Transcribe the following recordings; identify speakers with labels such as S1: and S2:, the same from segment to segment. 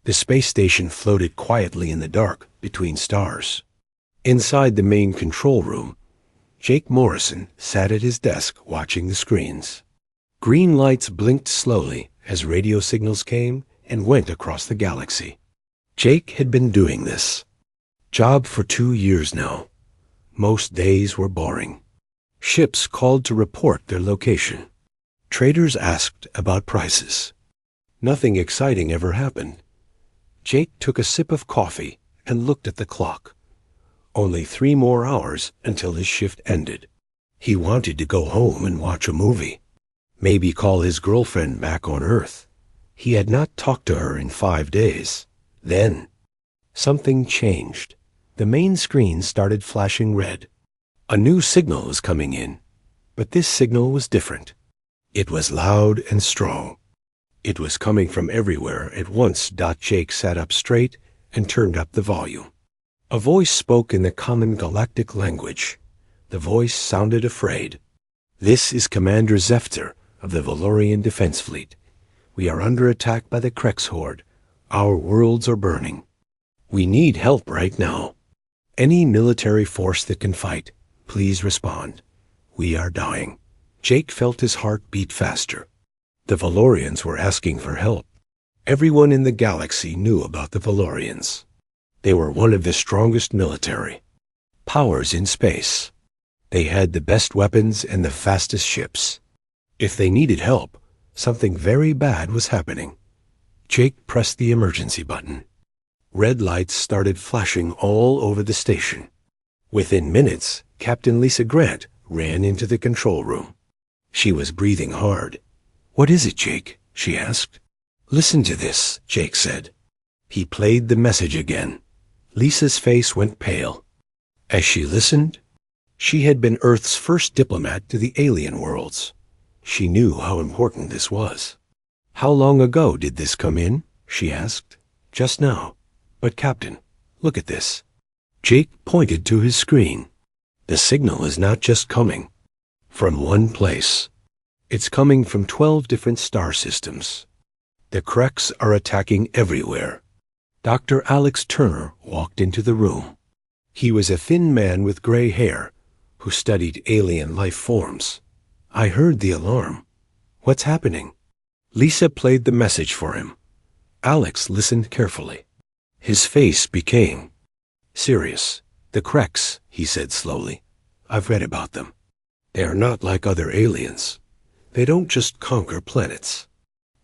S1: The space station floated quietly in the dark between stars. Inside the main control room, Jake Morrison sat at his desk watching the screens. Green lights blinked slowly as radio signals came and went across the galaxy. Jake had been doing this job for 2 years now. Most days were boring. Ships called to report their location. Traders asked about prices. Nothing exciting ever happened. Jake took a sip of coffee and looked at the clock. Only 3 more hours until his shift ended. He wanted to go home and watch a movie. Maybe call his girlfriend back on Earth. He had not talked to her in 5 days. Then, something changed. The main screen started flashing red. A new signal was coming in, but this signal was different. It was loud and strong. It was coming from everywhere at once. Jake sat up straight and turned up the volume. A voice spoke in the common galactic language. The voice sounded afraid. "This is Commander Zefter of the Valorian Defense Fleet. We are under attack by the Krex Horde. Our worlds are burning. We need help right now. Any military force that can fight, please respond. We are dying." Jake felt his heart beat faster. The Valorians were asking for help. Everyone in the galaxy knew about the Valorians. They were one of the strongest military powers in space. They had the best weapons and the fastest ships. If they needed help, something very bad was happening. Jake pressed the emergency button. Red lights started flashing all over the station. Within minutes, Captain Lisa Grant ran into the control room. She was breathing hard. "What is it, Jake?" she asked. "Listen to this," Jake said. He played the message again. Lisa's face went pale. As she listened, she had been Earth's first diplomat to the alien worlds. She knew how important this was. "How long ago did this come in?" she asked. "Just now. But Captain, look at this." Jake pointed to his screen. "The signal is not just coming from one place. It's coming from 12 different star systems. The Krex are attacking everywhere." Dr. Alex Turner walked into the room. He was a thin man with gray hair who studied alien life forms. "I heard the alarm. What's happening?" Lisa played the message for him. Alex listened carefully. His face became serious. "The Krex," he said slowly. "I've read about them. They are not like other aliens. They don't just conquer planets.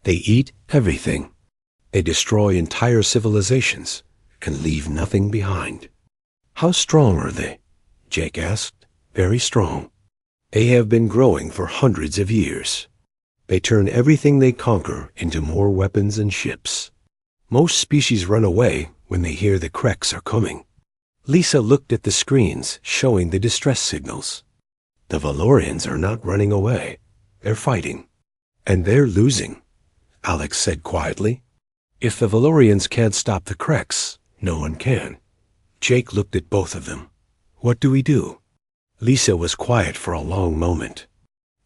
S1: They eat everything. They destroy entire civilizations and leave nothing behind." "How strong are they?" Jake asked. "Very strong. They have been growing for hundreds of years. They turn everything they conquer into more weapons and ships. Most species run away when they hear the Krex are coming." Lisa looked at the screens showing the distress signals. "The Valorians are not running away. They're fighting. And they're losing," Alex said quietly. "If the Valorians can't stop the Krex, no one can." Jake looked at both of them. "What do we do?" Lisa was quiet for a long moment.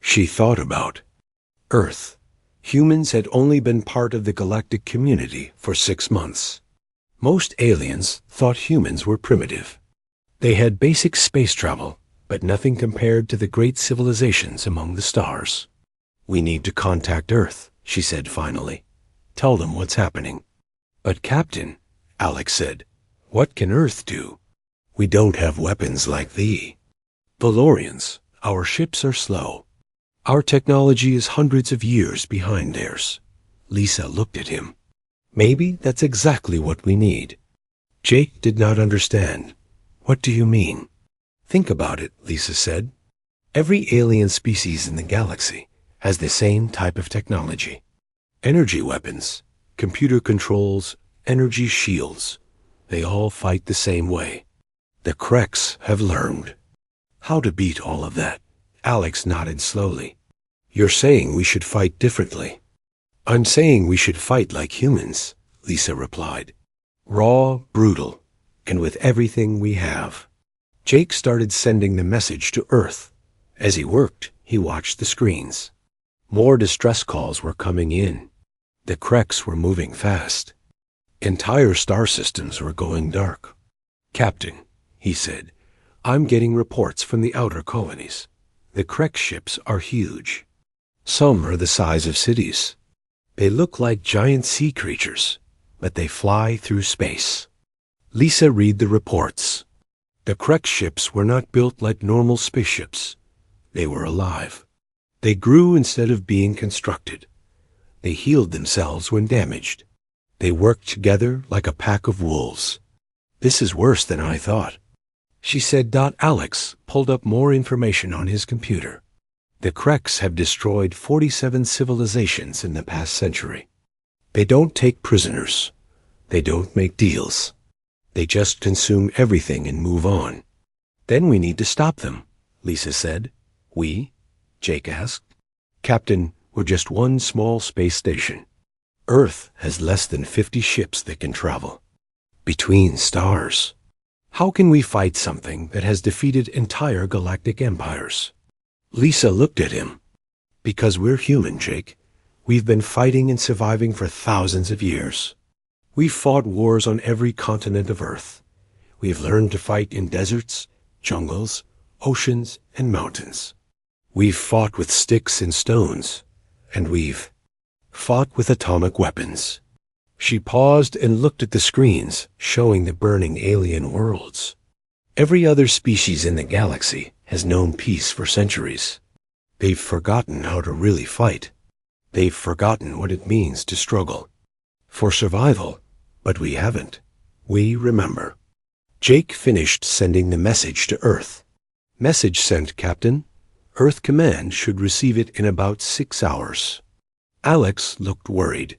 S1: She thought about Earth. Humans had only been part of the galactic community for 6 months. Most aliens thought humans were primitive. They had basic space travel, but nothing compared to the great civilizations among the stars. "We need to contact Earth," she said finally. "Tell them what's happening." "But Captain," Alex said, "what can Earth do? We don't have weapons like thee." "Valorians, our ships are slow. Our technology is hundreds of years behind theirs." Lisa looked at him. "Maybe that's exactly what we need." Jake did not understand. "What do you mean?" "Think about it," Lisa said. "Every alien species in the galaxy has the same type of technology. Energy weapons, computer controls, energy shields. They all fight the same way. The Krex have learned how to beat all of that." Alex nodded slowly. "You're saying we should fight differently." "I'm saying we should fight like humans," Lisa replied. "Raw, brutal, and with everything we have." Jake started sending the message to Earth. As he worked, he watched the screens. More distress calls were coming in. The Krex were moving fast. Entire star systems were going dark. "Captain," he said, "I'm getting reports from the outer colonies. The Krex ships are huge. Some are the size of cities. They look like giant sea creatures, but they fly through space." Lisa read the reports. The Krex ships were not built like normal spaceships. They were alive. They grew instead of being constructed. They healed themselves when damaged. They worked together like a pack of wolves. "This is worse than I thought," she said. Alex pulled up more information on his computer. "The Krex have destroyed 47 civilizations in the past century. They don't take prisoners. They don't make deals. They just consume everything and move on." "Then we need to stop them," Lisa said. "We?" Jake asked. "Captain, we're just one small space station. Earth has less than 50 ships that can travel between stars. How can we fight something that has defeated entire galactic empires?" Lisa looked at him. "Because we're human, Jake. We've been fighting and surviving for thousands of years. We've fought wars on every continent of Earth. We've learned to fight in deserts, jungles, oceans, and mountains. We've fought with sticks and stones, and we've fought with atomic weapons." She paused and looked at the screens showing the burning alien worlds. Every other species in the galaxy has known peace for centuries. They've forgotten how to really fight. They've forgotten what it means to struggle for survival, but we haven't. We remember. Jake finished sending the message to Earth. "Message sent, Captain. Earth Command should receive it in about 6 hours." Alex looked worried.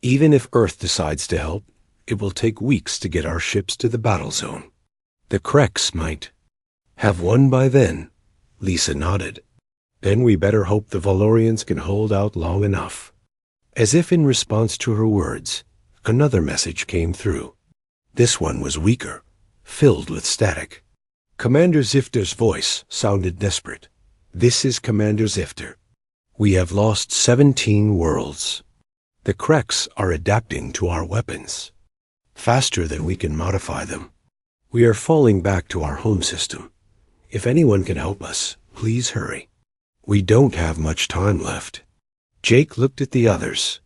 S1: "Even if Earth decides to help, it will take weeks to get our ships to the battle zone. The Krex might have won by then." Lisa nodded. "Then we better hope the Valorians can hold out long enough." As if in response to her words, another message came through. This one was weaker, filled with static. Commander Zifter's voice sounded desperate. "This is Commander Zifter. We have lost 17 worlds. The Krex are adapting to our weapons faster than we can modify them. We are falling back to our home system. If anyone can help us, please hurry. We don't have much time left." Jake looked at the others.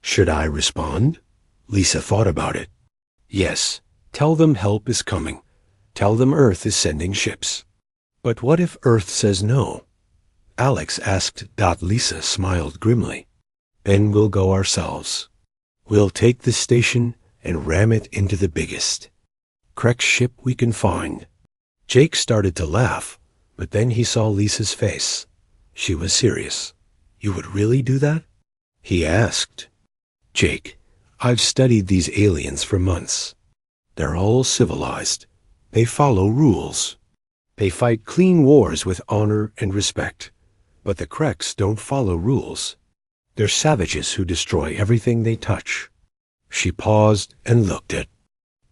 S1: "Should I respond?" Lisa thought about it. "Yes, tell them help is coming. Tell them Earth is sending ships." "But what if Earth says no?" Alex asked. Lisa smiled grimly. "Then we'll go ourselves. We'll take the station and ram it into the biggest Krex ship we can find." Jake started to laugh, but then he saw Lisa's face. She was serious. "You would really do that?" he asked. "Jake, I've studied these aliens for months. They're all civilized. They follow rules. They fight clean wars with honor and respect. But the Krex don't follow rules. They're savages who destroy everything they touch." She paused and looked at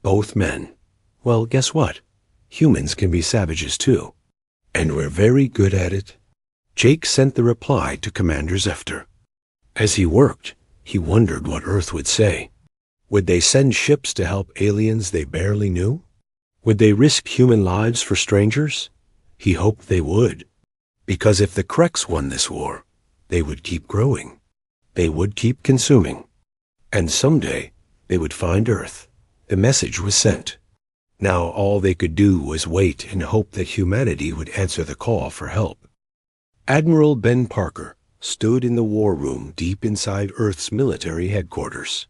S1: both men. "Well, guess what? Humans can be savages too. And we're very good at it." Jake sent the reply to Commander Zifter. As he worked, he wondered what Earth would say. Would they send ships to help aliens they barely knew? Would they risk human lives for strangers? He hoped they would. Because if the Krex won this war, they would keep growing. They would keep consuming. And someday, they would find Earth. The message was sent. Now all they could do was wait and hope that humanity would answer the call for help. Admiral Ben Parker stood in the war room deep inside Earth's military headquarters.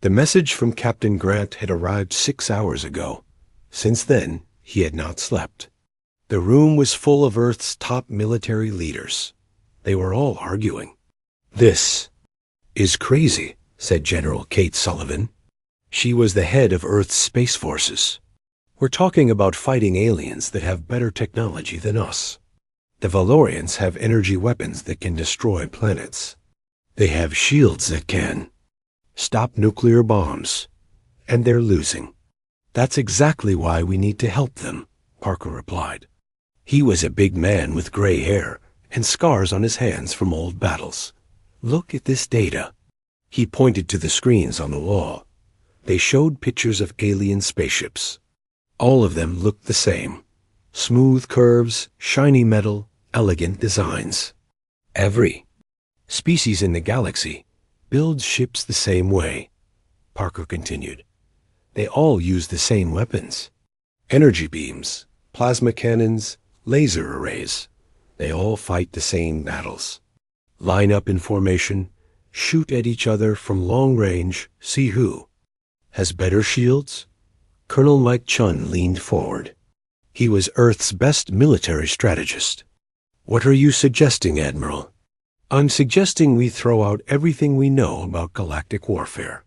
S1: The message from Captain Grant had arrived 6 hours ago. Since then, he had not slept. The room was full of Earth's top military leaders. They were all arguing. "This is crazy," said General Kate Sullivan. She was the head of Earth's space forces. "We're talking about fighting aliens that have better technology than us. The Valorians have energy weapons that can destroy planets. They have shields that can stop nuclear bombs. And they're losing." "That's exactly why we need to help them," Parker replied. He was a big man with gray hair and scars on his hands from old battles. "Look at this data." He pointed to the screens on the wall. They showed pictures of alien spaceships. All of them looked the same. Smooth curves, shiny metal, elegant designs. Every species in the galaxy builds ships the same way, Parker continued. They all use the same weapons. Energy beams, plasma cannons, laser arrays. They all fight the same battles. Line up in formation, shoot at each other from long range, see who has better shields. Colonel Mike Chun leaned forward. He was Earth's best military strategist. What are you suggesting, Admiral? I'm suggesting we throw out everything we know about galactic warfare.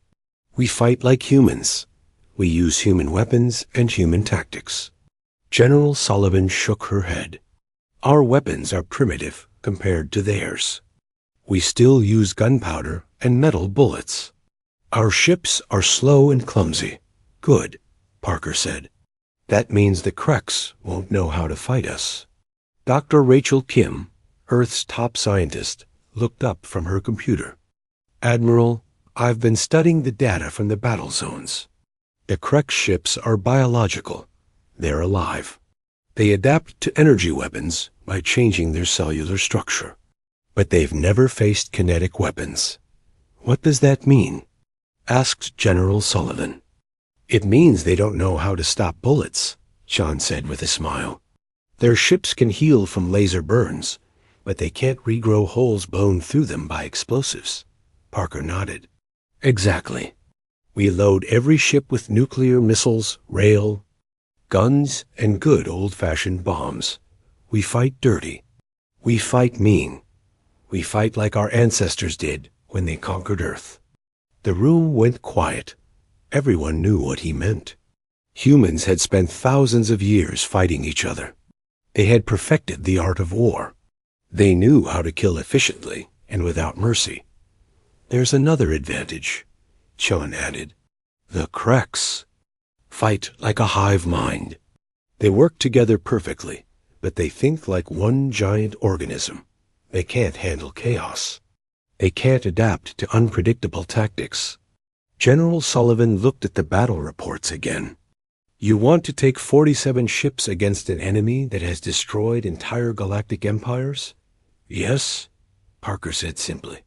S1: We fight like humans. We use human weapons and human tactics. General Sullivan shook her head. Our weapons are primitive compared to theirs. We still use gunpowder and metal bullets. Our ships are slow and clumsy. Good, Parker said. That means the Kreks won't know how to fight us. Dr. Rachel Kim, Earth's top scientist, looked up from her computer. Admiral, I've been studying the data from the battle zones. The Krek ships are biological. They're alive. They adapt to energy weapons by changing their cellular structure. But they've never faced kinetic weapons. What does that mean? Asked General Sullivan. It means they don't know how to stop bullets, Sean said with a smile. Their ships can heal from laser burns, but they can't regrow holes blown through them by explosives. Parker nodded. Exactly. We load every ship with nuclear missiles, rail, guns, and good old-fashioned bombs. We fight dirty. We fight mean. We fight like our ancestors did when they conquered Earth. The room went quiet. Everyone knew what he meant. Humans had spent thousands of years fighting each other. They had perfected the art of war. They knew how to kill efficiently and without mercy. There's another advantage, Chun added. The Kreks fight like a hive mind. They work together perfectly, but they think like one giant organism. They can't handle chaos. They can't adapt to unpredictable tactics. General Sullivan looked at the battle reports again. You want to take 47 ships against an enemy that has destroyed entire galactic empires? Yes, Parker said simply.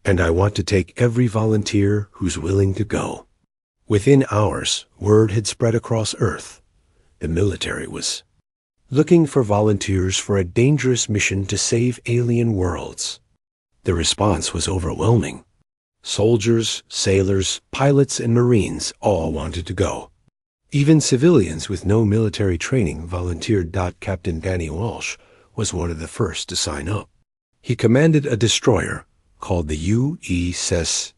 S1: And I want to take every volunteer who's willing to go. Within hours, word had spread across Earth. The military was looking for volunteers for a dangerous mission to save alien worlds. The response was overwhelming. Soldiers, sailors, pilots, and Marines all wanted to go. Even civilians with no military training volunteered. Captain Danny Walsh was one of the first to sign up. He commanded a destroyer called the UESS.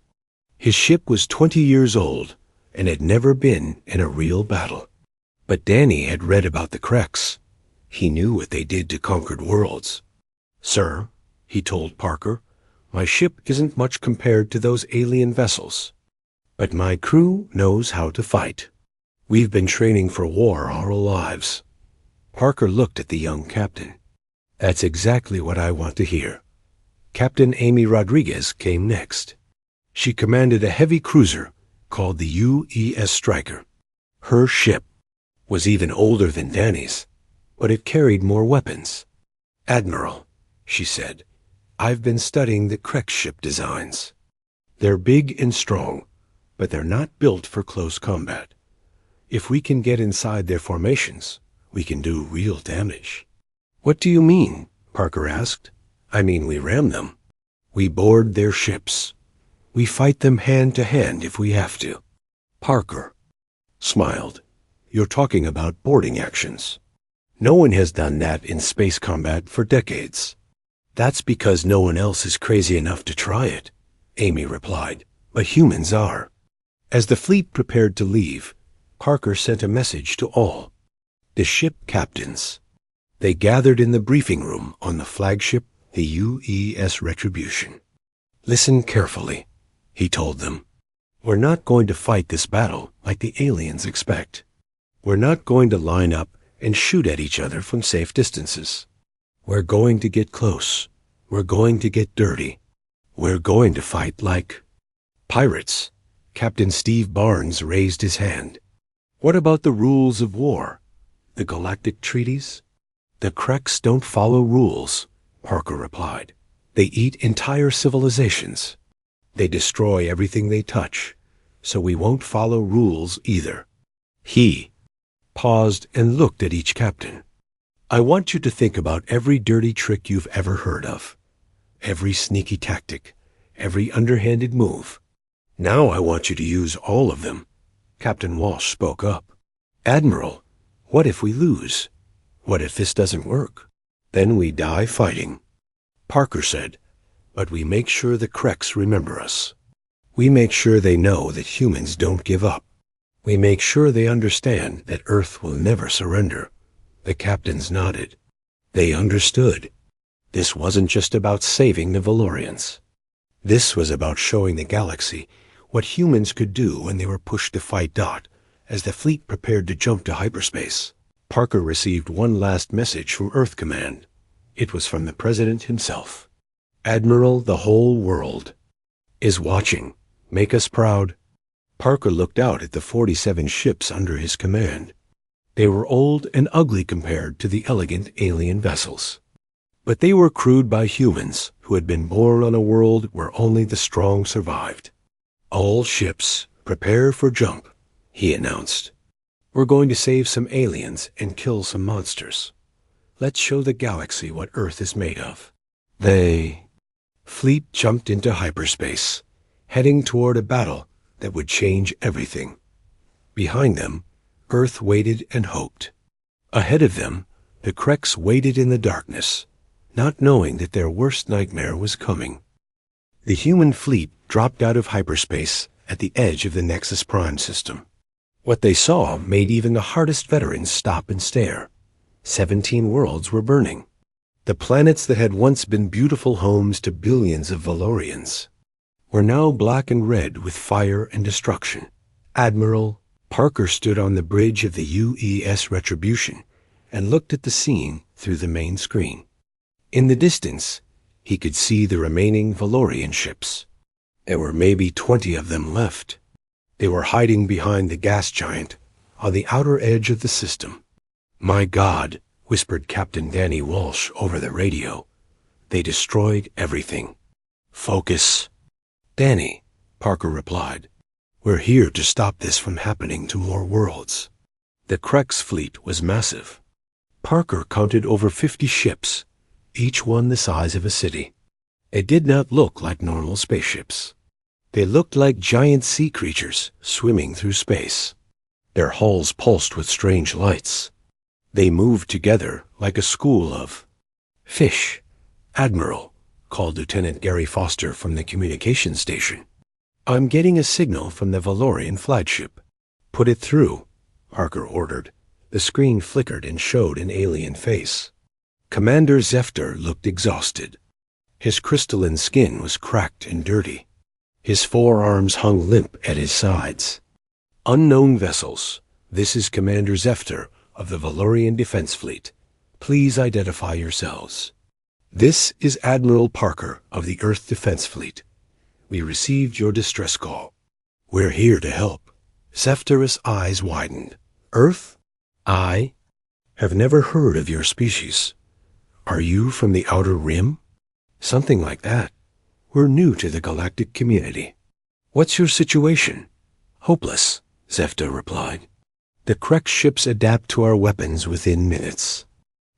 S1: His ship was 20 years old and had never been in a real battle. But Danny had read about the Kreks. He knew what they did to conquered worlds. Sir, he told Parker, my ship isn't much compared to those alien vessels. But my crew knows how to fight. We've been training for war our lives. Parker looked at the young captain. That's exactly what I want to hear. Captain Amy Rodriguez came next. She commanded a heavy cruiser called the UES Striker. Her ship was even older than Danny's, but it carried more weapons. Admiral, she said, I've been studying the Krek ship designs. They're big and strong, but they're not built for close combat. If we can get inside their formations, we can do real damage. What do you mean? Parker asked. I mean, we ram them. We board their ships. We fight them hand to hand if we have to. Parker smiled. You're talking about boarding actions. No one has done that in space combat for decades. That's because no one else is crazy enough to try it, Amy replied. But humans are. As the fleet prepared to leave, Parker sent a message to all the ship captains. They gathered in the briefing room on the flagship, the UES Retribution. Listen carefully, he told them. We're not going to fight this battle like the aliens expect. We're not going to line up and shoot at each other from safe distances. We're going to get close. We're going to get dirty. We're going to fight like pirates, Captain Steve Barnes raised his hand. What about the rules of war? The galactic treaties? The Kreks don't follow rules, Parker replied. They eat entire civilizations. They destroy everything they touch, so we won't follow rules either. He paused and looked at each captain. I want you to think about every dirty trick you've ever heard of, every sneaky tactic, every underhanded move. Now I want you to use all of them. Captain Walsh spoke up. Admiral, what if we lose? What if this doesn't work? Then we die fighting. Parker said, but we make sure the Kreks remember us. We make sure they know that humans don't give up. We make sure they understand that Earth will never surrender. The captains nodded. They understood. This wasn't just about saving the Valorians. This was about showing the galaxy what humans could do when they were pushed to fight Dot as the fleet prepared to jump to hyperspace. Parker received one last message from Earth Command. It was from the President himself. Admiral, the whole world is watching. Make us proud. Parker looked out at the 47 ships under his command. They were old and ugly compared to the elegant alien vessels. But they were crewed by humans who had been born on a world where only the strong survived. All ships, prepare for jump, he announced. We're going to save some aliens and kill some monsters. Let's show the galaxy what Earth is made of. The fleet jumped into hyperspace, heading toward a battle that would change everything. Behind them, Earth waited and hoped. Ahead of them, the Kreks waited in the darkness, not knowing that their worst nightmare was coming. The human fleet dropped out of hyperspace at the edge of the Nexus Prime system. What they saw made even the hardest veterans stop and stare. 17 worlds were burning. The planets that had once been beautiful homes to billions of Valorians were now black and red with fire and destruction. Admiral Parker stood on the bridge of the UES Retribution and looked at the scene through the main screen. In the distance, he could see the remaining Valorian ships. There were maybe 20 of them left. They were hiding behind the gas giant on the outer edge of the system. My God, whispered Captain Danny Walsh over the radio. They destroyed everything. Focus. Danny, Parker replied. We're here to stop this from happening to more worlds. The Kreks fleet was massive. Parker counted over 50 ships, each one the size of a city. It did not look like normal spaceships. They looked like giant sea creatures swimming through space. Their hulls pulsed with strange lights. They moved together like a school of fish. Admiral, called Lieutenant Gary Foster from the communications station. I'm getting a signal from the Valorian flagship. Put it through, Parker ordered. The screen flickered and showed an alien face. Commander Zefter looked exhausted. His crystalline skin was cracked and dirty. His forearms hung limp at his sides. Unknown vessels, this is Commander Zefter of the Valorian Defense Fleet. Please identify yourselves. This is Admiral Parker of the Earth Defense Fleet. We received your distress call. We're here to help. Zefter's eyes widened. Earth? I have never heard of your species. Are you from the Outer Rim? Something like that. We're new to the galactic community. What's your situation? Hopeless, Zefter replied. The Krek ships adapt to our weapons within minutes.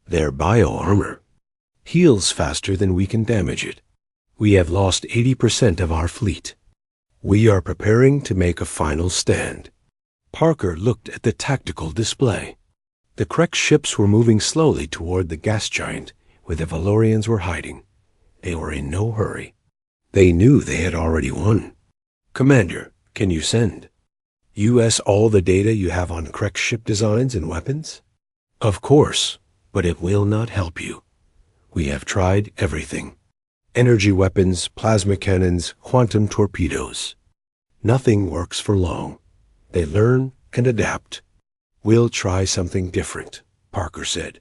S1: Their bio-armor heals faster than we can damage it. We have lost 80% of our fleet. We are preparing to make a final stand. Parker looked at the tactical display. The Krek ships were moving slowly toward the gas giant where the Valorians were hiding. They were in no hurry. They knew they had already won. Commander, can you send US all the data you have on Krek ship designs and weapons? Of course, but it will not help you. We have tried everything. Energy weapons, plasma cannons, quantum torpedoes. Nothing works for long. They learn and adapt. We'll try something different, Parker said.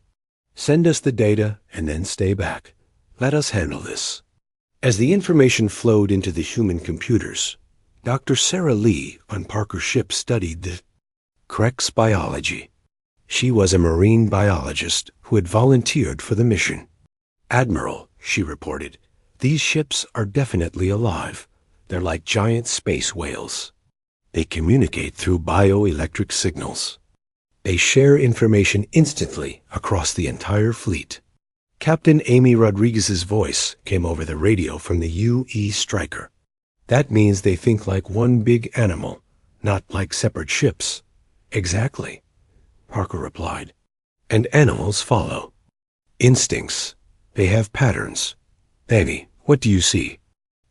S1: Send us the data and then stay back. Let us handle this. As the information flowed into the human computers, Dr. Sarah Lee on Parker's ship studied the Krex biology. She was a marine biologist who had volunteered for the mission. "Admiral," she reported, "these ships are definitely alive. They're like giant space whales. They communicate through bioelectric signals. They share information instantly across the entire fleet." Captain Amy Rodriguez's voice came over the radio from the UE Striker. "That means they think like one big animal, not like separate ships." "Exactly," Parker replied. "And animals follow. Instincts. They have patterns. Amy, what do you see?"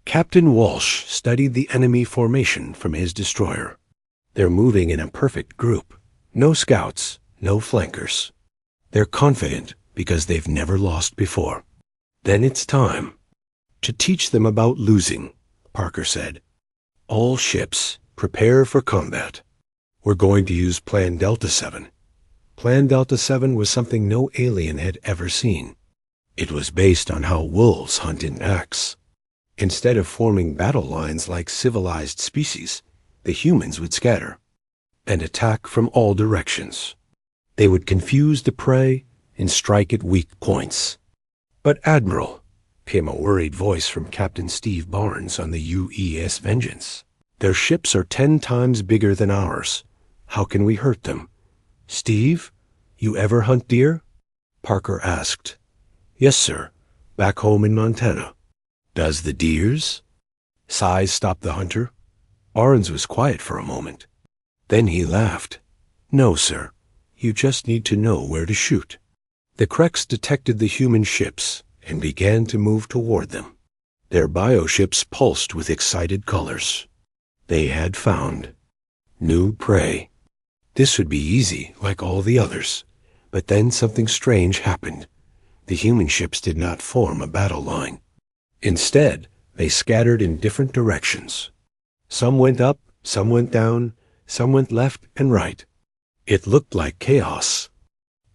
S1: Captain Walsh studied the enemy formation from his destroyer. "They're moving in a perfect group. No scouts, no flankers. They're confident because they've never lost before." "Then it's time to teach them about losing," Parker said. "All ships, prepare for combat. We're going to use Plan Delta 7. Plan Delta 7 was something no alien had ever seen. It was based on how wolves hunt in packs. Instead of forming battle lines like civilized species, the humans would scatter and attack from all directions. They would confuse the prey and strike at weak points." "But Admiral," came a worried voice from Captain Steve Barnes on the UES Vengeance, "their ships are 10 times bigger than ours. How can we hurt them?" "Steve, you ever hunt deer?" Parker asked. "Yes, sir. Back home in Montana." "Does the deers?" Sighs stopped the hunter. Barnes was quiet for a moment. Then he laughed. "No, sir. You just need to know where to shoot." The Krex detected the human ships and began to move toward them. Their bioships pulsed with excited colors. They had found new prey. This would be easy, like all the others. But then something strange happened. The human ships did not form a battle line. Instead, they scattered in different directions. Some went up, some went down, some went left and right. It looked like chaos.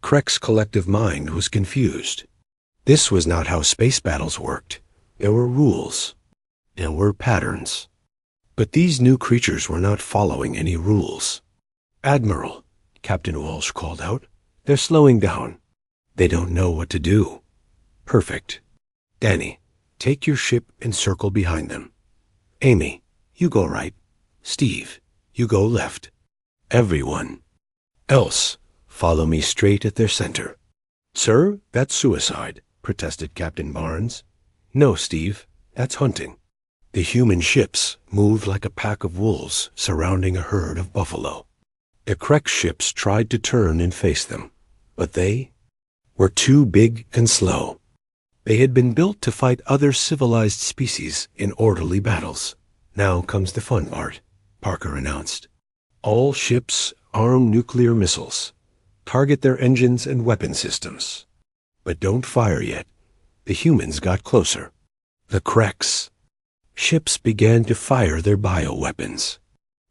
S1: Krek's collective mind was confused. This was not how space battles worked. There were rules. There were patterns. But these new creatures were not following any rules. "Admiral," Captain Walsh called out, "they're slowing down. They don't know what to do." "Perfect. Danny, take your ship and circle behind them. Amy, you go right. Steve, you go left. Everyone else, follow me straight at their center." "Sir, that's suicide," protested Captain Barnes. "No, Steve, that's hunting." The human ships moved like a pack of wolves surrounding a herd of buffalo. The Krex ships tried to turn and face them, but they were too big and slow. They had been built to fight other civilized species in orderly battles. "Now comes the fun part," Parker announced. "All ships arm nuclear missiles. Target their engines and weapon systems. But don't fire yet." The humans got closer. The Krex ships began to fire their bioweapons.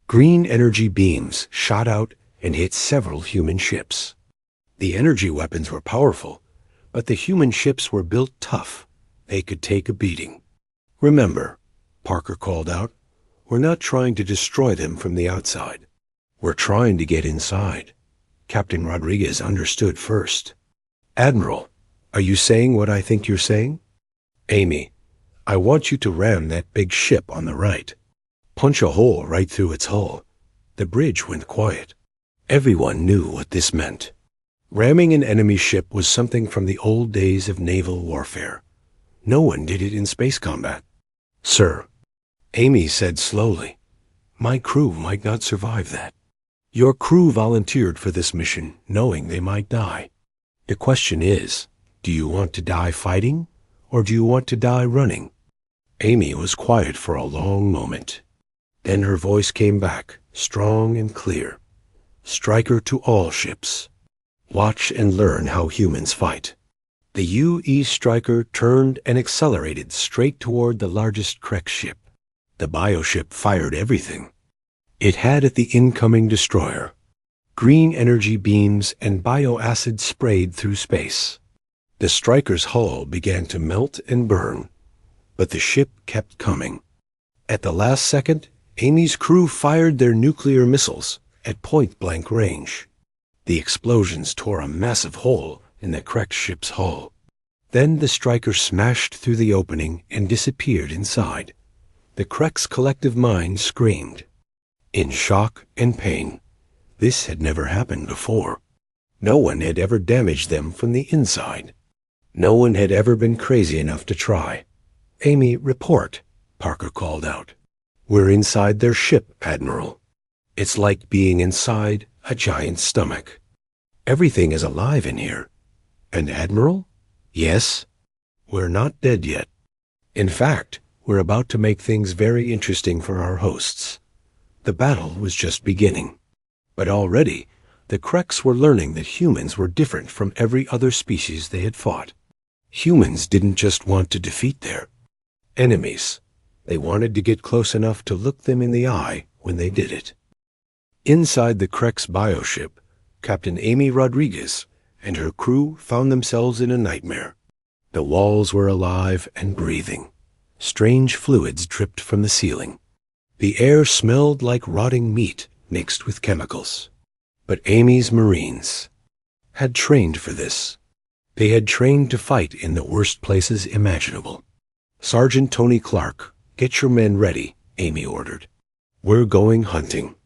S1: Green energy beams shot out and hit several human ships. The energy weapons were powerful, but the human ships were built tough. They could take a beating. "Remember," Parker called out, "we're not trying to destroy them from the outside. We're trying to get inside." Captain Rodriguez understood first. "Admiral, are you saying what I think you're saying?" "Amy, I want you to ram that big ship on the right. Punch a hole right through its hull." The bridge went quiet. Everyone knew what this meant. Ramming an enemy ship was something from the old days of naval warfare. No one did it in space combat. "Sir," Amy said slowly, "my crew might not survive that. Your crew volunteered for this mission knowing they might die. The question is, do you want to die fighting, or do you want to die running?" Amy was quiet for a long moment. Then her voice came back, strong and clear. "Striker to all ships. Watch and learn how humans fight." The UE Striker turned and accelerated straight toward the largest Krex ship. The bioship fired everything it had at the incoming destroyer. Green energy beams and bioacid sprayed through space. The Striker's hull began to melt and burn, but the ship kept coming. At the last second, Amy's crew fired their nuclear missiles at point-blank range. The explosions tore a massive hole in the Krex ship's hull. Then the striker smashed through the opening and disappeared inside. The Krex collective mind screamed. In shock and pain. This had never happened before. No one had ever damaged them from the inside. No one had ever been crazy enough to try. "Amy, report," Parker called out. "We're inside their ship, Admiral. It's like being inside a giant stomach. Everything is alive in here. And Admiral? Yes, we're not dead yet. In fact, we're about to make things very interesting for our hosts." The battle was just beginning. But already, the Krex were learning that humans were different from every other species they had fought. Humans didn't just want to defeat their enemies. They wanted to get close enough to look them in the eye when they did it. Inside the Krex bioship, Captain Amy Rodriguez and her crew found themselves in a nightmare. The walls were alive and breathing. Strange fluids dripped from the ceiling. The air smelled like rotting meat mixed with chemicals. But Amy's Marines had trained for this. They had trained to fight in the worst places imaginable. "Sergeant Tony Clark, get your men ready," Amy ordered. "We're going hunting."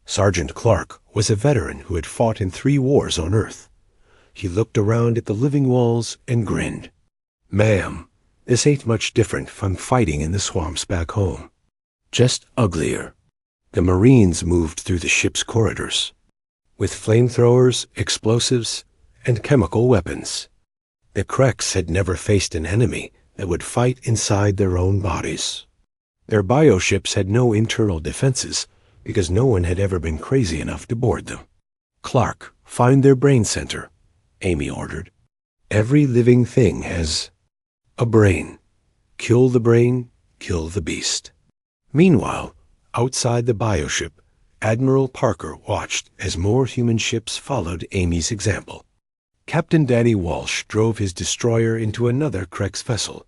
S1: Sergeant Clark was a veteran who had fought in 3 wars on Earth. He looked around at the living walls and grinned. "Ma'am, this ain't much different from fighting in the swamps back home. Just uglier." The Marines moved through the ship's corridors with flamethrowers, explosives, and chemical weapons. The Krex had never faced an enemy that would fight inside their own bodies. Their bioships had no internal defenses because no one had ever been crazy enough to board them. "Clark, find their brain center," Amy ordered. "Every living thing has a brain. Kill the brain, kill the beast." Meanwhile, outside the bioship, Admiral Parker watched as more human ships followed Amy's example. Captain Danny Walsh drove his destroyer into another Krex vessel.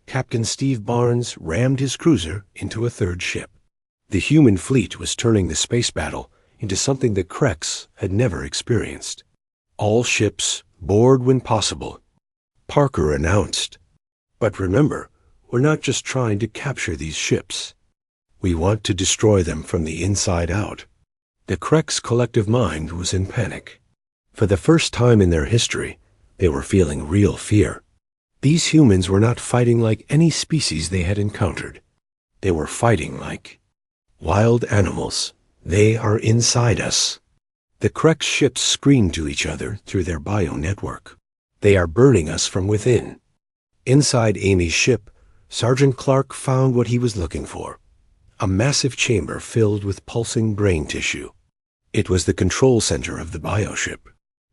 S1: Captain Steve Barnes rammed his cruiser into a third ship. The human fleet was turning the space battle into something the Krex had never experienced. "All ships, board when possible," Parker announced. "But remember, we're not just trying to capture these ships. We want to destroy them from the inside out." The Krex collective mind was in panic. For the first time in their history, they were feeling real fear. These humans were not fighting like any species they had encountered. They were fighting like wild animals. "They are inside us." The Krex ships screamed to each other through their bio network. "They are burning us from within." Inside Amy's ship, Sergeant Clark found what he was looking for. A massive chamber filled with pulsing brain tissue. It was the control center of the bioship,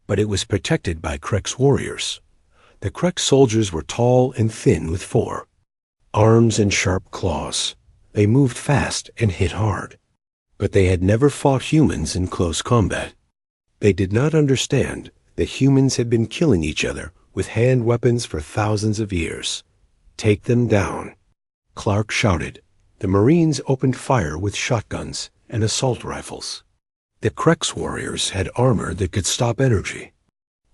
S1: but it was protected by Krex warriors. The Krex soldiers were tall and thin with 4 arms and sharp claws. They moved fast and hit hard. But they had never fought humans in close combat. They did not understand that humans had been killing each other with hand weapons for thousands of years. "Take them down," Clark shouted. The Marines opened fire with shotguns and assault rifles. The Krex warriors had armor that could stop energy.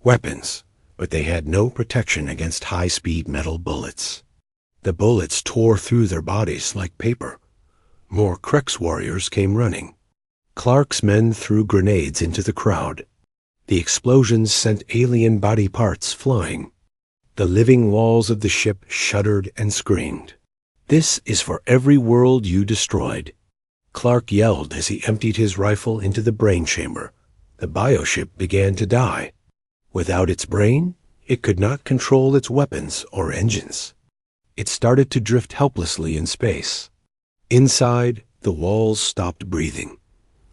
S1: Weapons, but they had no protection against high-speed metal bullets. The bullets tore through their bodies like paper. More Krex warriors came running. Clark's men threw grenades into the crowd. The explosions sent alien body parts flying. The living walls of the ship shuddered and screamed. "This is for every world you destroyed," Clark yelled as he emptied his rifle into the brain chamber. The bioship began to die. Without its brain, it could not control its weapons or engines. It started to drift helplessly in space. Inside, the walls stopped breathing.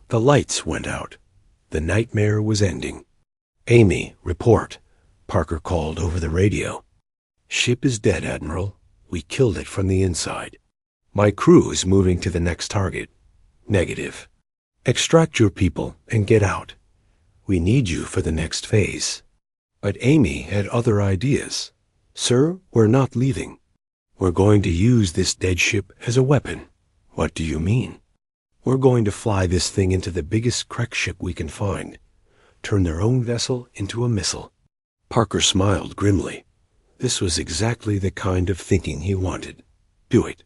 S1: The lights went out. The nightmare was ending. "Amy, report," Parker called over the radio. "Ship is dead, Admiral. We killed it from the inside. My crew is moving to the next target." "Negative. Extract your people and get out. We need you for the next phase." But Amy had other ideas. "Sir, we're not leaving. We're going to use this dead ship as a weapon." "What do you mean?" We're going to fly this thing into the biggest Krek ship we can find. Turn their own vessel into a missile." Parker smiled grimly. This was exactly the kind of thinking he wanted. Do it.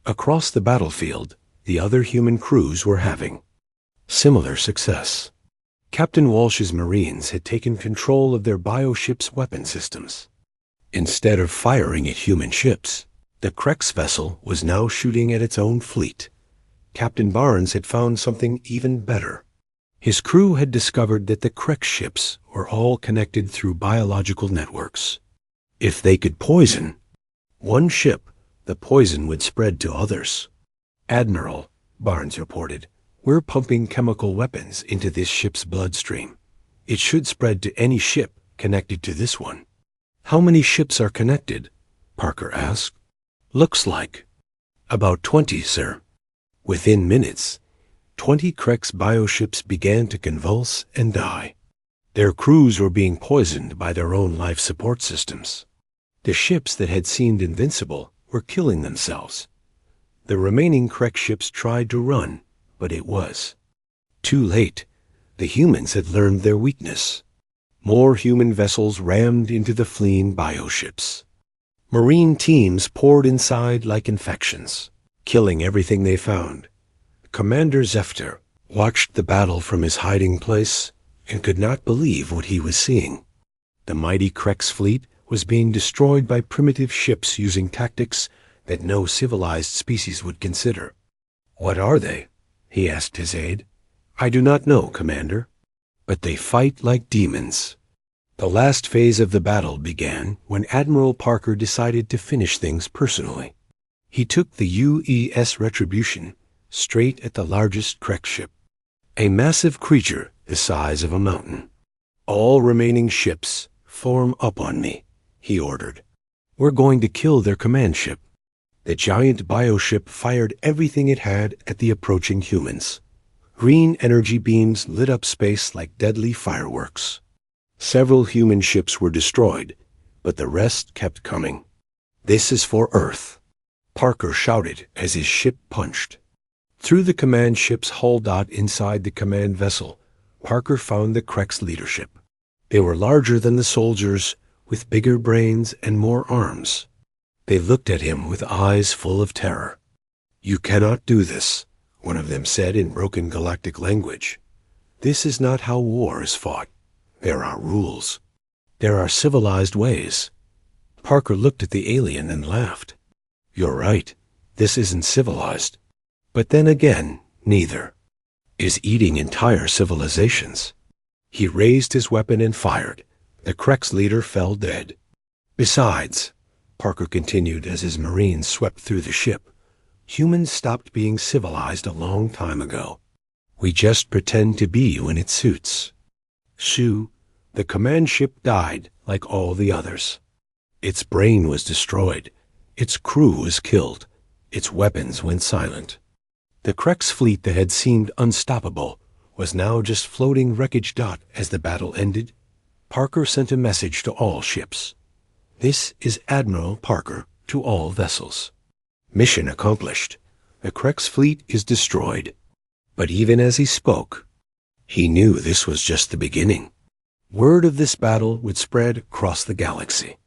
S1: Across the battlefield, the other human crews were having similar success. Captain Walsh's Marines had taken control of their bioship's weapon systems. Instead of firing at human ships, the Krek's vessel was now shooting at its own fleet. Captain Barnes had found something even better. His crew had discovered that the Krek ships were all connected through biological networks. If they could poison one ship, the poison would spread to others. "Admiral," Barnes reported, "we're pumping chemical weapons into this ship's bloodstream. It should spread to any ship connected to this one." "How many ships are connected?" Parker asked. "Looks like about 20, sir." Within minutes, 20 Krek's bioships began to convulse and die. Their crews were being poisoned by their own life support systems. The ships that had seemed invincible were killing themselves. The remaining Krek ships tried to run, but it was too late. The humans had learned their weakness. More human vessels rammed into the fleeing bioships. Marine teams poured inside like infections, killing everything they found. Commander Zefter watched the battle from his hiding place and could not believe what he was seeing. The mighty Krek's fleet was being destroyed by primitive ships using tactics that no civilized species would consider. "What are they?" he asked his aide. "I do not know, Commander, but they fight like demons." The last phase of the battle began when Admiral Parker decided to finish things personally. He took the UES Retribution straight at the largest Krek ship, a massive creature the size of a mountain. "All remaining ships, form up on me," he ordered. "We're going to kill their command ship." The giant bioship fired everything it had at the approaching humans. Green energy beams lit up space like deadly fireworks. Several human ships were destroyed, but the rest kept coming. "This is for Earth," Parker shouted as his ship punched. Through the command ship's hull dot inside the command vessel, Parker found the Krek's leadership. They were larger than the soldiers, with bigger brains and more arms. They looked at him with eyes full of terror. "You cannot do this," one of them said in broken galactic language. "This is not how war is fought. There are rules. There are civilized ways." Parker looked at the alien and laughed. "You're right. This isn't civilized. But then again, neither is eating entire civilizations." He raised his weapon and fired. The Krek's leader fell dead. "Besides," Parker continued as his Marines swept through the ship, "humans stopped being civilized a long time ago. We just pretend to be when it suits." Shu, the command ship, died like all the others. Its brain was destroyed. Its crew was killed. Its weapons went silent. The Krek's fleet that had seemed unstoppable was now just floating wreckage dot as the battle ended. Parker sent a message to all ships. "This is Admiral Parker to all vessels. Mission accomplished. The Krek's fleet is destroyed." But even as he spoke, he knew this was just the beginning. Word of this battle would spread across the galaxy.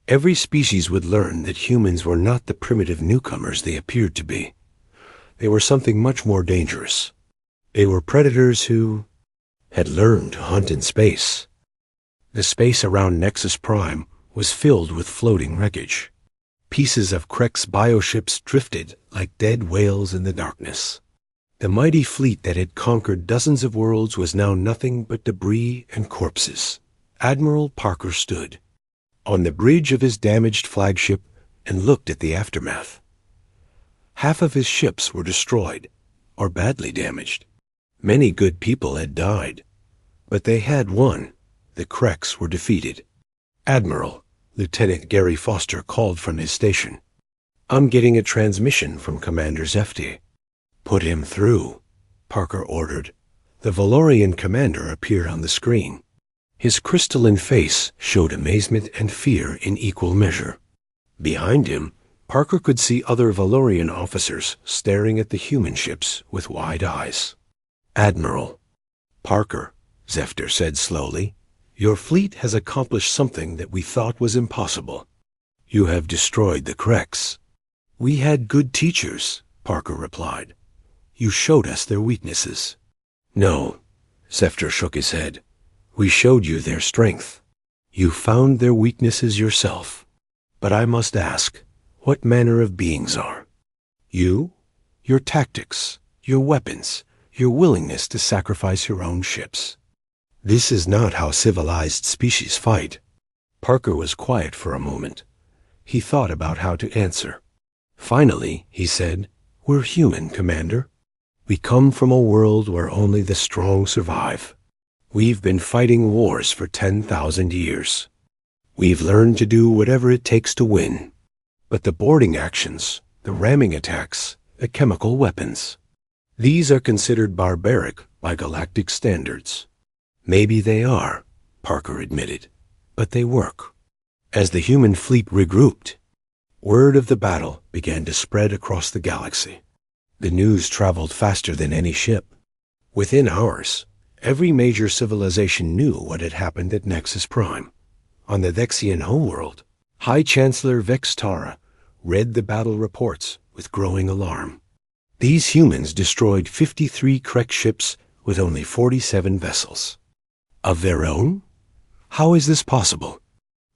S1: Every species would learn that humans were not the primitive newcomers they appeared to be. They were something much more dangerous. They were predators who had learned to hunt in space. The space around Nexus Prime was filled with floating wreckage. Pieces of Krek's bioships drifted like dead whales in the darkness. The mighty fleet that had conquered dozens of worlds was now nothing but debris and corpses. Admiral Parker stood on the bridge of his damaged flagship and looked at the aftermath. Half of his ships were destroyed or badly damaged. Many good people had died, but they had won. The Kreks were defeated. "Admiral," Lieutenant Gary Foster called from his station. "I'm getting a transmission from Commander Zefti." "Put him through," Parker ordered. The Valorian commander appeared on the screen. His crystalline face showed amazement and fear in equal measure. Behind him, Parker could see other Valorian officers staring at the human ships with wide eyes. "Admiral." "Parker," Zephyr said slowly, "your fleet has accomplished something that we thought was impossible. You have destroyed the Kreks." "We had good teachers," Parker replied. "You showed us their weaknesses." "No," Zephyr shook his head. "We showed you their strength. You found their weaknesses yourself. But I must ask, what manner of beings are you? Your tactics, your weapons, your willingness to sacrifice your own ships. This is not how civilized species fight." Parker was quiet for a moment. He thought about how to answer. Finally, he said, "We're human, Commander. We come from a world where only the strong survive. We've been fighting wars for 10,000 years. We've learned to do whatever it takes to win. But the boarding actions, the ramming attacks, the chemical weapons, these are considered barbaric by galactic standards." "Maybe they are," Parker admitted, "but they work." As the human fleet regrouped, word of the battle began to spread across the galaxy. The news traveled faster than any ship. Within hours, every major civilization knew what had happened at Nexus Prime. On the Vexian homeworld, High Chancellor Vex Tara read the battle reports with growing alarm. These humans destroyed 53 Krek ships with only 47 vessels. Of their own? How is this possible?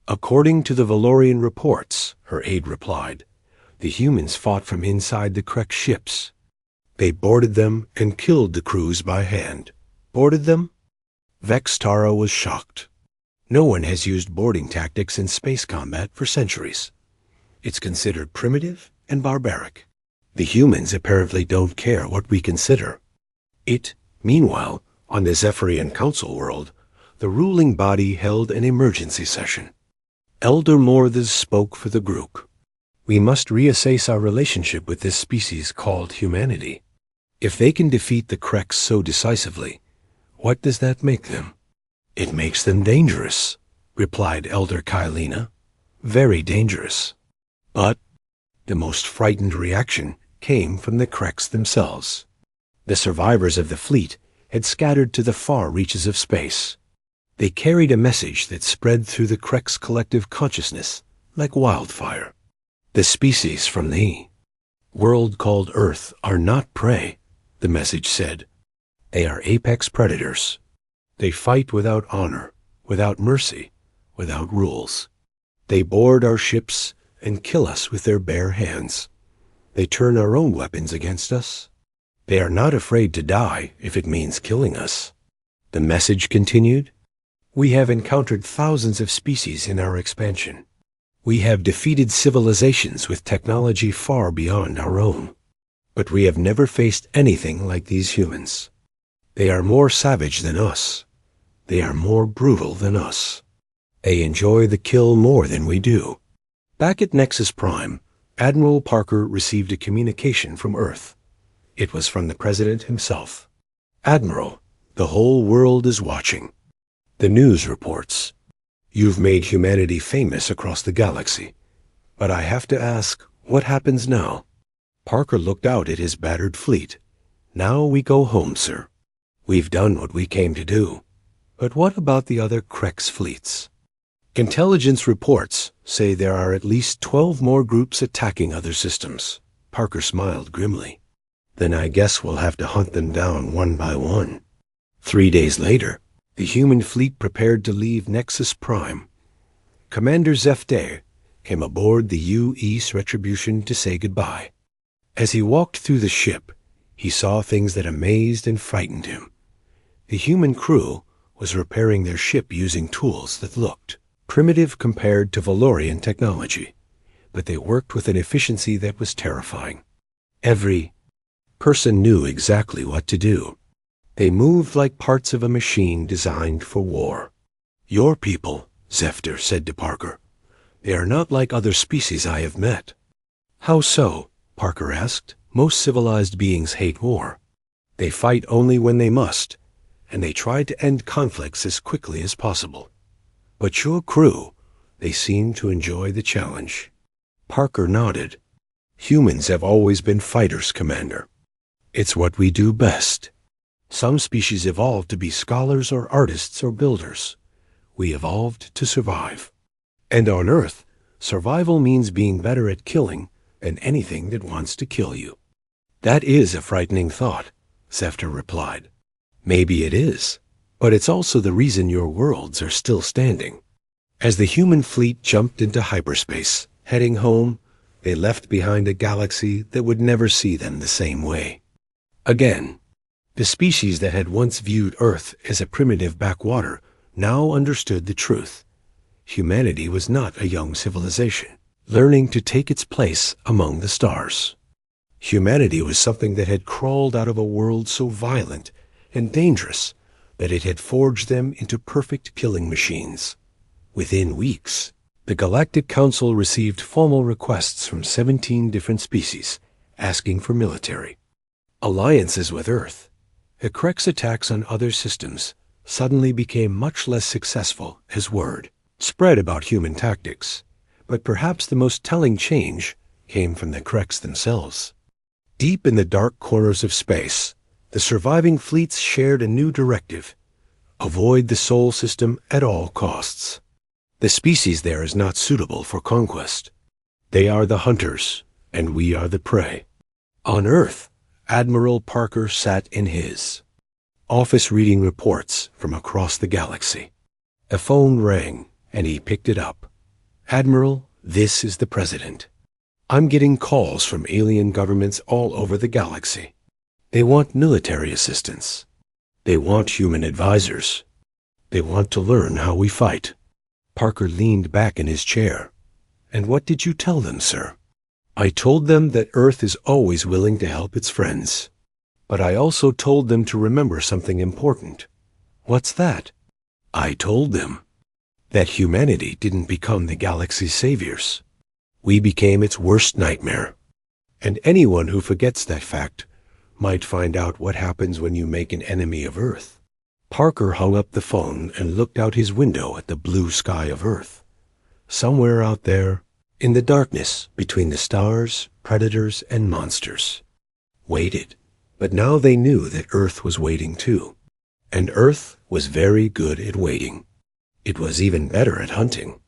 S1: "According to the Valorian reports," her aide replied, "the humans fought from inside the Krek ships. They boarded them and killed the crews by hand." "Boarded them?" Vex Tara was shocked. No one has used boarding tactics in space combat for centuries. It's considered primitive and barbaric. The humans apparently don't care what we consider it. Meanwhile, on the Zephyrian Council world, the ruling body held an emergency session. Elder Morthes spoke for the group. "We must reassess our relationship with this species called humanity. If they can defeat the Kreks so decisively, what does that make them?" "It makes them dangerous," replied Elder Kylena. "Very dangerous." But the most frightened reaction came from the Kreks themselves. The survivors of the fleet had scattered to the far reaches of space. They carried a message that spread through the Kreks' collective consciousness like wildfire. "The species from the world called Earth are not prey," the message said. "They are apex predators. They fight without honor, without mercy, without rules. They board our ships and kill us with their bare hands. They turn our own weapons against us. They are not afraid to die if it means killing us." The message continued. "We have encountered thousands of species in our expansion. We have defeated civilizations with technology far beyond our own. But we have never faced anything like these humans. They are more savage than us. They are more brutal than us. They enjoy the kill more than we do." Back at Nexus Prime, Admiral Parker received a communication from Earth. It was from the President himself. "Admiral, the whole world is watching. The news reports. You've made humanity famous across the galaxy. But I have to ask, what happens now?" Parker looked out at his battered fleet. "Now we go home, sir. We've done what we came to do. But what about the other Kreks fleets?" "Intelligence reports say there are at least 12 more groups attacking other systems." Parker smiled grimly. "Then I guess we'll have to hunt them down one by one." 3 days later, the human fleet prepared to leave Nexus Prime. Commander Zephyr came aboard the U-East Retribution to say goodbye. As he walked through the ship, he saw things that amazed and frightened him. The human crew was repairing their ship using tools that looked primitive compared to Valorian technology, but they worked with an efficiency that was terrifying. Every person knew exactly what to do. They moved like parts of a machine designed for war. "Your people," Zephyr said to Parker, "they are not like other species I have met." "How so?" Parker asked. "Most civilized beings hate war. They fight only when they must, and they try to end conflicts as quickly as possible. But your crew, they seem to enjoy the challenge." Parker nodded. Humans have always been fighters, Commander. It's what we do best. Some species evolved to be scholars or artists or builders. We evolved to survive. And on Earth, survival means being better at killing than anything that wants to kill you. That is a frightening thought, Zephyr replied. Maybe it is, but it's also the reason your worlds are still standing. As the human fleet jumped into hyperspace, heading home, they left behind a galaxy that would never see them the same way. Again, the species that had once viewed Earth as a primitive backwater now understood the truth. Humanity was not a young civilization, learning to take its place among the stars. Humanity was something that had crawled out of a world so violent and dangerous that it had forged them into perfect killing machines. Within weeks, the Galactic Council received formal requests from 17 different species, asking for military alliances with Earth. Hecrek's attacks on other systems suddenly became much less successful as word spread about human tactics, but perhaps the most telling change came from the Kreks themselves. Deep in the dark corners of space, the surviving fleets shared a new directive: avoid the Sol system at all costs. The species there is not suitable for conquest. They are the hunters, and we are the prey. On Earth, Admiral Parker sat in his office reading reports from across the galaxy. A phone rang, and he picked it up. "Admiral, this is the President. I'm getting calls from alien governments all over the galaxy. They want military assistance. They want human advisors. They want to learn how we fight." Parker leaned back in his chair. "And what did you tell them, sir?" "I told them that Earth is always willing to help its friends. But I also told them to remember something important." "What's that?" "I told them that humanity didn't become the galaxy's saviors. We became its worst nightmare. And anyone who forgets that fact might find out what happens when you make an enemy of Earth." Parker hung up the phone and looked out his window at the blue sky of Earth. Somewhere out there, in the darkness between the stars, predators, and monsters, waited. But now they knew that Earth was waiting too. And Earth was very good at waiting. It was even better at hunting.